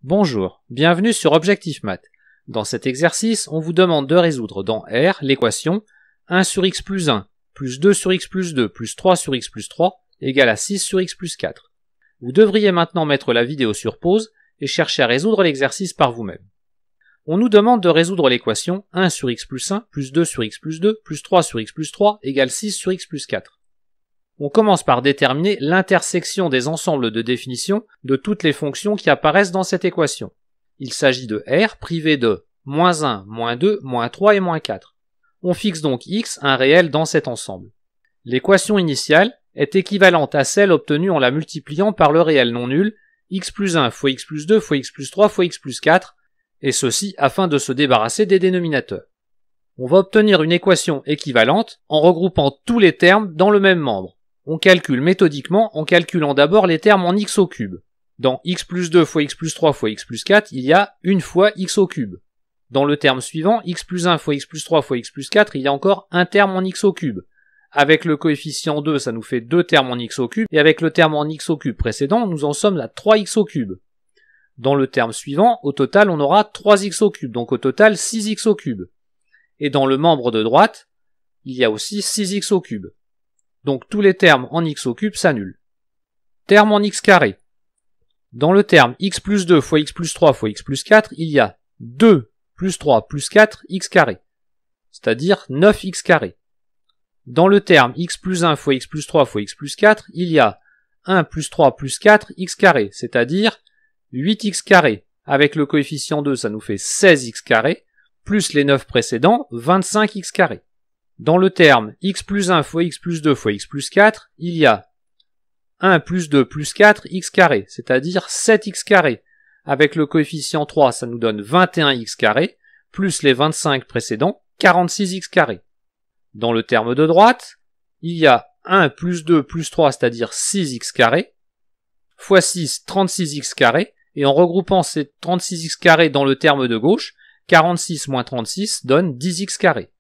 Bonjour, bienvenue sur Objectif Math. Dans cet exercice, on vous demande de résoudre dans R l'équation 1 sur x plus 1 plus 2 sur x plus 2 plus 3 sur x plus 3 égale à 6 sur x plus 4. Vous devriez maintenant mettre la vidéo sur pause et chercher à résoudre l'exercice par vous-même. On nous demande de résoudre l'équation 1 sur x plus 1 plus 2 sur x plus 2 plus 3 sur x plus 3 égale 6 sur x plus 4. On commence par déterminer l'intersection des ensembles de définition de toutes les fonctions qui apparaissent dans cette équation. Il s'agit de R privé de -1, -2, -3 et -4. On fixe donc x, un réel dans cet ensemble. L'équation initiale est équivalente à celle obtenue en la multipliant par le réel non nul x plus 1 fois x plus 2 fois x plus 3 fois x plus 4, et ceci afin de se débarrasser des dénominateurs. On va obtenir une équation équivalente en regroupant tous les termes dans le même membre. On calcule méthodiquement en calculant d'abord les termes en x au cube. Dans x plus 2 fois x plus 3 fois x plus 4, il y a une fois x au cube. Dans le terme suivant, x plus 1 fois x plus 3 fois x plus 4, il y a encore un terme en x au cube. Avec le coefficient 2, ça nous fait deux termes en x au cube, et avec le terme en x au cube précédent, nous en sommes à 3x au cube. Dans le terme suivant, au total, on aura 3x au cube, donc au total 6x au cube. Et dans le membre de droite, il y a aussi 6x au cube. Donc tous les termes en x au cube s'annulent. Terme en x carré. Dans le terme x plus 2 fois x plus 3 fois x plus 4, il y a 2 plus 3 plus 4 x carré, c'est-à-dire 9x carré. Dans le terme x plus 1 fois x plus 3 fois x plus 4, il y a 1 plus 3 plus 4 x carré, c'est-à-dire 8x carré. Avec le coefficient 2, ça nous fait 16x carré, plus les 9 précédents, 25x carré. Dans le terme x plus 1 fois x plus 2 fois x plus 4, il y a 1 plus 2 plus 4 x carré, c'est-à-dire 7x carré. Avec le coefficient 3, ça nous donne 21x carré, plus les 25 précédents, 46x carré. Dans le terme de droite, il y a 1 plus 2 plus 3, c'est-à-dire 6x carré, fois 6, 36x carré, et en regroupant ces 36x carré dans le terme de gauche, 46 moins 36 donne 10x carré.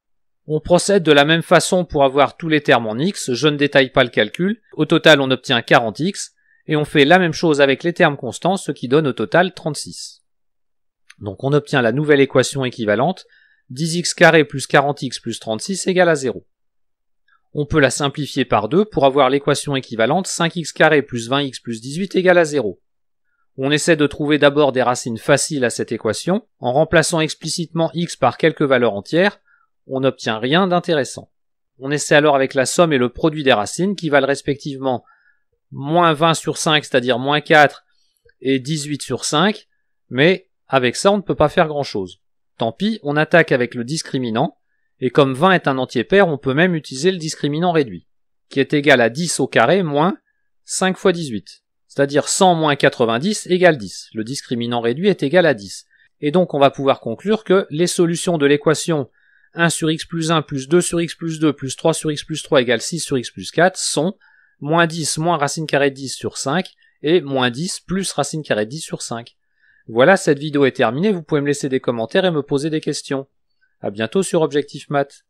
On procède de la même façon pour avoir tous les termes en x, je ne détaille pas le calcul. Au total, on obtient 40x, et on fait la même chose avec les termes constants, ce qui donne au total 36. Donc on obtient la nouvelle équation équivalente, 10x carré plus 40x plus 36 égale à 0. On peut la simplifier par 2 pour avoir l'équation équivalente 5x carré plus 20x plus 18 égale à 0. On essaie de trouver d'abord des racines faciles à cette équation, en remplaçant explicitement x par quelques valeurs entières, on n'obtient rien d'intéressant. On essaie alors avec la somme et le produit des racines qui valent respectivement moins 20 sur 5, c'est-à-dire moins 4, et 18 sur 5, mais avec ça on ne peut pas faire grand-chose. Tant pis, on attaque avec le discriminant, et comme 20 est un entier pair, on peut même utiliser le discriminant réduit, qui est égal à 10 au carré moins 5 fois 18, c'est-à-dire 100 moins 90 égale 10. Le discriminant réduit est égal à 10. Et donc on va pouvoir conclure que les solutions de l'équation 1 sur x plus 1 plus 2 sur x plus 2 plus 3 sur x plus 3 égale 6 sur x plus 4 sont moins 10 moins racine carrée de 10 sur 5 et moins 10 plus racine carrée de 10 sur 5. Voilà, cette vidéo est terminée, vous pouvez me laisser des commentaires et me poser des questions. À bientôt sur Objectif Math.